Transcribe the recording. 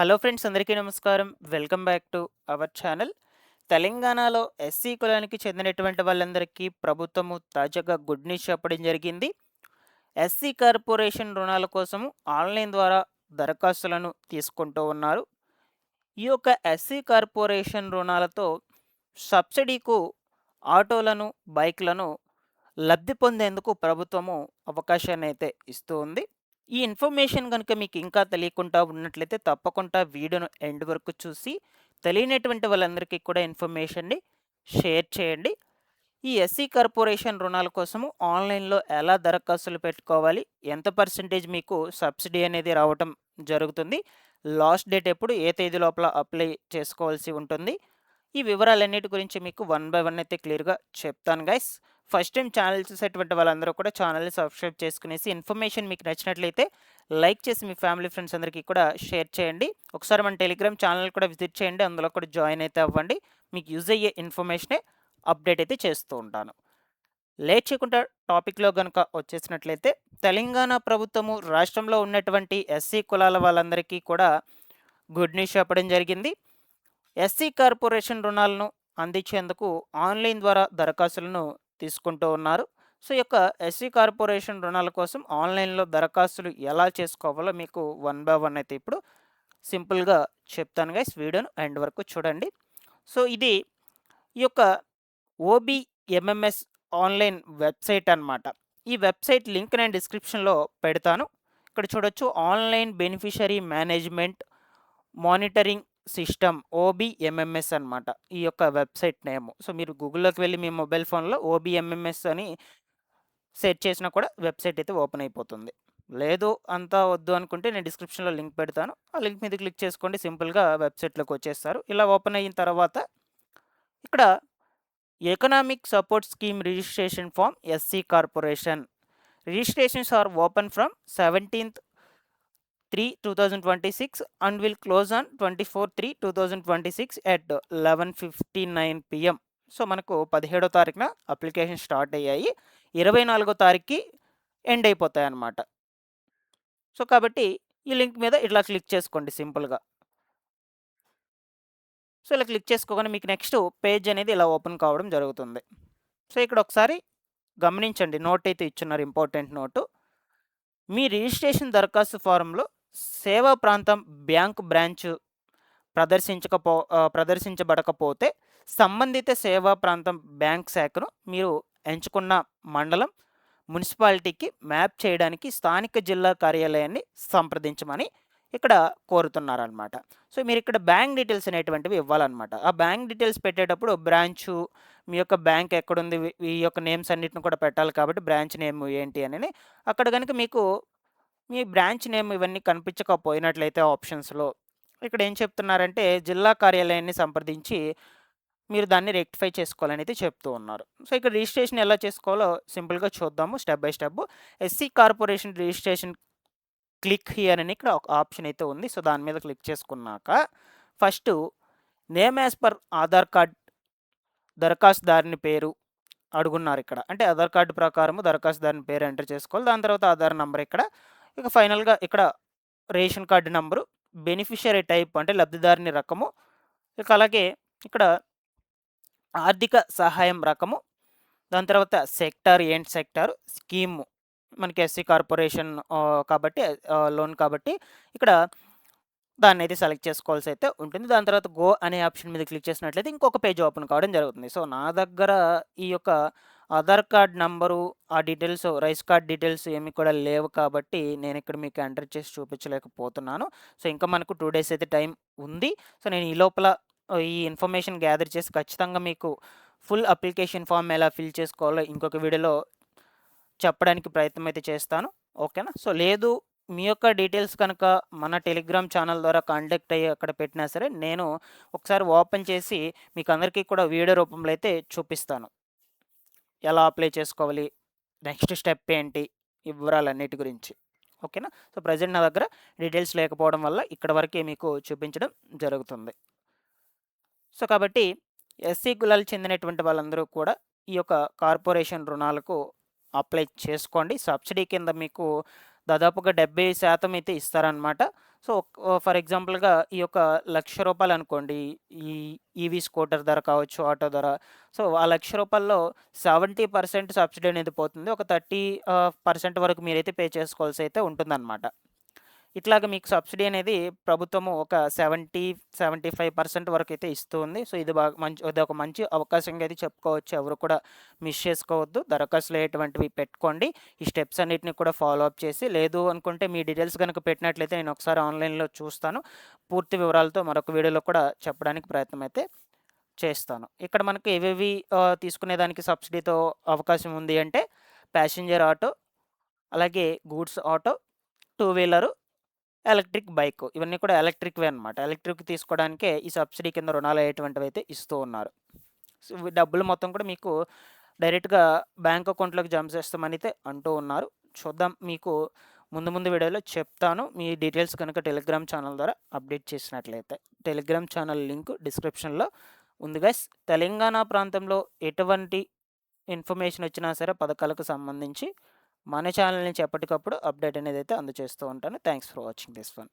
Hello friends, అందరికీ నమస్కారం. Welcome back to our channel. తెలంగాణలో ఎస్సీ కులానికి చెందినటువంటి వాళ్ళందరికీ ప్రభుత్వము తాజాగా గుడ్ న్యూస్ చెప్పడం జరిగింది. ఎస్సీ కార్పొరేషన్ రుణాల కోసము ఆన్లైన్ ద్వారా దరఖాస్తులను తీసుకుంటూ ఉన్నారు. ఈ యొక్క ఎస్సీ కార్పొరేషన్ రుణాలతో సబ్సిడీకు ఆటోలను, బైక్‌లను లబ్ధి పొందేందుకు ప్రభుత్వము అవకాశాన్ని అయితే ఇస్తూ ఉంది. ఈ ఇన్ఫర్మేషన్ గనుక మీకు ఇంకా తెలియకుండా ఉన్నట్లయితే తప్పకుండా వీడియోను ఎండ్ వరకు చూసి తెలియనటువంటి వాళ్ళందరికీ కూడా ఇన్ఫర్మేషన్‌ని షేర్ చేయండి. ఈ ఎస్సీ కార్పొరేషన్ రుణాల కోసము ఆన్‌లైన్‌లో ఎలా దరఖాస్తులు పెట్టుకోవాలి? ఎంత పర్సెంటేజ్ మీకు సబ్సిడీ అనేది రావటం జరుగుతుంది? లాస్ట్ డేట్ ఎప్పుడు? ఏ తేదీ లోపల అప్లై చేసుకోవాల్సి ఉంటుంది? ఈ వివరాలన్నిటి గురించి మీకు వన్ బై వన్ అయితే క్లియర్‌గా చెప్తాను గైస్. ఫస్ట్ టైం ఛానల్ చూసేటువంటి వాళ్ళందరూ కూడా ఛానల్‌ని సబ్స్క్రైబ్ చేసుకునేసి ఇన్ఫర్మేషన్ మీకు నచ్చినట్లయితే లైక్ చేసి మీ ఫ్యామిలీ ఫ్రెండ్స్ అందరికీ కూడా షేర్ చేయండి. ఒకసారి మన టెలిగ్రామ్ ఛానల్ కూడా విజిట్ చేయండి. అందులో కూడా జాయిన్ అయితే అవ్వండి. మీకు యూజ్ అయ్యే ఇన్ఫర్మేషనే అప్డేట్ అయితే చేస్తూ ఉంటాను. లేట్ చేయకుండా టాపిక్‌లో గనుక వచ్చేసినట్లయితే తెలంగాణ ప్రభుత్వము రాష్ట్రంలో ఉన్నటువంటి ఎస్సీ కులాల వాళ్ళందరికీ కూడా గుడ్ న్యూస్ చెప్పడం జరిగింది. ఎస్సీ కార్పొరేషన్ రుణాలను అందించేందుకు ఆన్లైన్ ద్వారా దరఖాస్తులను తీసుకుంటూ ఉన్నారు. సో, ఈ యొక్క ఎస్సీ కార్పొరేషన్ రుణాల కోసం ఆన్లైన్‌లో దరఖాస్తులు ఎలా చేసుకోవాలో మీకు వన్ బై వన్ అయితే ఇప్పుడు సింపుల్‌గా చెప్తాను గైస్. వీడియోను ఎండ్ వరకు చూడండి. సో, ఇది ఈ యొక్క ఓబీఎంఎంఎస్ ఆన్లైన్ వెబ్సైట్ అన్నమాట. ఈ వెబ్సైట్ లింక్ నేను డిస్క్రిప్షన్‌లో పెడతాను. ఇక్కడ చూడొచ్చు, online beneficiary management monitoring system OBMMS అన్నమాట ఈ యొక్క వెబ్సైట్ నేమ్. సో, మీరు గూగుల్‌లోకి వెళ్ళి మీ మొబైల్ ఫోన్‌లో ఓబీఎంఎంఎస్ అని సెర్చ్ చేసినా కూడా వెబ్సైట్ అయితే ఓపెన్ అయిపోతుంది. లేదు అంతా వద్దు అనుకుంటే నేను డిస్క్రిప్షన్‌లో లింక్ పెడతాను. ఆ లింక్ మీద క్లిక్ చేసుకోండి, సింపుల్‌గా వెబ్సైట్‌లోకి వచ్చేస్తారు. ఇలా ఓపెన్ అయిన తర్వాత ఇక్కడ economic support scheme registration form SC corporation. Registrations are open from 17/3/2026 and will close on 24/3/2026 at 11:59 PM. So, మనకు 17వ తారీఖున అప్లికేషన్ స్టార్ట్ అయ్యాయి. 24వ తారీఖుకి ఎండ్ అయిపోతాయన్నమాట. సో, కాబట్టి ఈ లింక్ మీద ఇట్లా క్లిక్ చేసుకోండి సింపుల్‌గా. సో, ఇలా క్లిక్ చేసుకోగానే మీకు నెక్స్ట్ పేజ్ అనేది ఇలా ఓపెన్ కావడం జరుగుతుంది. సో, ఇక్కడ ఒకసారి గమనించండి, నోట్ అయితే ఇచ్చున్నారు, ఇంపార్టెంట్ నోటు. మీ రిజిస్ట్రేషన్ దరఖాస్తు ఫారంలో సేవా ప్రాంతం బ్యాంక్ బ్రాంచ్ ప్రదర్శించబడకపోతే సంబంధిత సేవా ప్రాంతం బ్యాంక్ శాఖను మీరు ఎంచుకున్న మండలం, మున్సిపాలిటీకి మ్యాప్ చేయడానికి స్థానిక జిల్లా కార్యాలయాన్ని సంప్రదించమని ఇక్కడ కోరుతున్నారనమాట. సో, మీరు ఇక్కడ బ్యాంక్ డీటెయిల్స్ అనేటువంటివి ఇవ్వాలన్నమాట. ఆ బ్యాంక్ డీటెయిల్స్ పెట్టేటప్పుడు బ్రాంచు, మీ యొక్క బ్యాంక్ ఎక్కడుంది, ఈ యొక్క నేమ్స్ అన్నిటిని కూడా పెట్టాలి కాబట్టి బ్రాంచ్ నేమ్ ఏంటి అని అక్కడ కనుక మీకు మీ బ్రాంచ్ నేమ్ ఇవన్నీ కనిపించకపోయినట్లయితే ఆప్షన్స్‌లో ఇక్కడ ఏం చెప్తున్నారంటే జిల్లా కార్యాలయాన్ని సంప్రదించి మీరు దాన్ని రెక్టిఫై చేసుకోవాలనైతే చెప్తూ ఉన్నారు. సో, ఇక్కడ రిజిస్ట్రేషన్ ఎలా చేసుకోవాలో సింపుల్‌గా చూద్దాము step by step. SC corporation registration click here అని ఇక్కడ ఒక ఆప్షన్ అయితే ఉంది. సో, దాని మీద క్లిక్ చేసుకున్నాక first name as per Aadhaar card దరఖాస్తుదారుని పేరు అడుగున్నారు ఇక్కడ. అంటే ఆధార్ కార్డ్ ప్రకారము దరఖాస్తుదారుని పేరు ఎంటర్ చేసుకోవాలి. దాని తర్వాత ఆధార్ నంబర్ ఇక్కడ. ఇక ఫైనల్‌గా ఇక్కడ ration card number, beneficiary type అంటే లబ్ధిదారుని రకము, ఇక అలాగే ఇక్కడ ఆర్థిక సహాయం రకము, దాని తర్వాత సెక్టార్ ఏంటి సెక్టారు, స్కీము మనకి ఎస్సీ కార్పొరేషన్ కాబట్టి లోన్ కాబట్టి ఇక్కడ దాన్నైతే సెలెక్ట్ చేసుకోవాల్సి అయితే ఉంటుంది. దాని తర్వాత గో అనే ఆప్షన్ మీద క్లిక్ చేసినట్లయితే ఇంకొక పేజ్ ఓపెన్ కావడం జరుగుతుంది. సో, నా దగ్గర ఈ యొక్క ఆధార్ కార్డ్ నంబరు, ఆ డీటెయిల్స్, రైస్ కార్డ్ డీటెయిల్స్ ఏమి కూడా లేవు కాబట్టి నేను ఇక్కడ మీకు ఎంటర్ చేసి చూపించలేకపోతున్నాను. సో, ఇంకా మనకు 2 డేస్ అయితే టైం ఉంది. సో, నేను ఈ లోపల ఈ ఇన్ఫర్మేషన్ గ్యాదర్ చేసి ఖచ్చితంగా మీకు ఫుల్ అప్లికేషన్ ఫామ్ ఎలా ఫిల్ చేసుకోవాలో ఇంకొక వీడియోలో చెప్పడానికి ప్రయత్నం అయితే చేస్తాను. ఓకేనా? సో, లేదు మీ యొక్క డీటెయిల్స్ కనుక మన టెలిగ్రామ్ ఛానల్ ద్వారా కాంటాక్ట్ అయ్యి అక్కడ పెట్టినా సరే నేను ఒకసారి ఓపెన్ చేసి మీకు అందరికీ కూడా వీడియో రూపంలో అయితే చూపిస్తాను. ఎలా అప్లై చేసుకోవాలి, నెక్స్ట్ స్టెప్ ఏంటి, ఈ వివరాలన్నిటి గురించి. ఓకేనా? సో, ప్రెజెంట్ నా దగ్గర డీటెయిల్స్ లేకపోవడం వల్ల ఇక్కడ వరకే మీకు చూపించడం జరుగుతుంది. సో, కాబట్టి ఎస్సీ కులాలకు చెందినటువంటి వాళ్ళందరూ కూడా ఈ యొక్క కార్పొరేషన్ రుణాలకు అప్లై చేసుకోండి. సబ్సిడీ కింద మీకు దాదాపుగా 70% అయితే ఇస్తారనమాట. సో, ఫర్ ఎగ్జాంపుల్‌గా ఈ యొక్క రూ. 1,00,000 అనుకోండి. ఈ ఈవీ స్కూటర్ ధర కావచ్చు, ఆటో ధర. సో, ఆ రూ. 1,00,000లో 70% సబ్సిడీ అనేది పోతుంది. ఒక 30% వరకు మీరైతే పే చేసుకోవాల్సి అయితే ఉంటుందన్నమాట. ఇట్లాగ మీకు సబ్సిడీ అనేది ప్రభుత్వము ఒక 75% వరకైతే ఇస్తూ ఉంది. సో, ఇదొక మంచి అవకాశంగా అయితే చెప్పుకోవచ్చు. ఎవరు కూడా మిస్ చేసుకోవద్దు. దరఖాస్తులు అయ్యేటువంటివి పెట్టుకోండి. ఈ స్టెప్స్ అన్నిటిని కూడా ఫాలో అప్ చేసి, లేదు అనుకుంటే మీ డీటెయిల్స్ గనుక పెట్టినట్లయితే నేను ఒకసారి ఆన్‌లైన్‌లో చూస్తాను. పూర్తి వివరాలతో మరొక వీడియోలో కూడా చెప్పడానికి ప్రయత్నం అయితే చేస్తాను. ఇక్కడ మనకి ఏవేవి తీసుకునేదానికి సబ్సిడీతో అవకాశం ఉంది అంటే, ప్యాసింజర్ ఆటో, అలాగే goods auto, two wheeler, electric bike. ఇవన్నీ కూడా ఎలక్ట్రిక్‌వే అనమాట. ఎలక్ట్రిక్ తీసుకోవడానికే ఈ సబ్సిడీ కింద రుణాలయ్యేటువంటివైతే ఇస్తూ ఉన్నారు. సో, ఇవి డబ్బులు మొత్తం కూడా మీకు డైరెక్ట్‌గా బ్యాంక్ అకౌంట్‌లోకి జమ చేస్తామనైతే అంటూ ఉన్నారు. చూద్దాం, మీకు ముందు ముందు వీడియోలో చెప్తాను. మీ డీటెయిల్స్ కనుక టెలిగ్రామ్ ఛానల్ ద్వారా అప్డేట్ చేసినట్లయితే. టెలిగ్రామ్ ఛానల్ లింక్ డిస్క్రిప్షన్‌లో ఉంది గైస్. తెలంగాణ ప్రాంతంలో ఎటువంటి ఇన్ఫర్మేషన్ వచ్చినా సరే పథకాలకు సంబంధించి మన ఛానల్ నుంచి ఎప్పటికప్పుడు అప్డేట్ అనేది అయితే అందజేస్తూ ఉంటాను. Thanks for watching this one.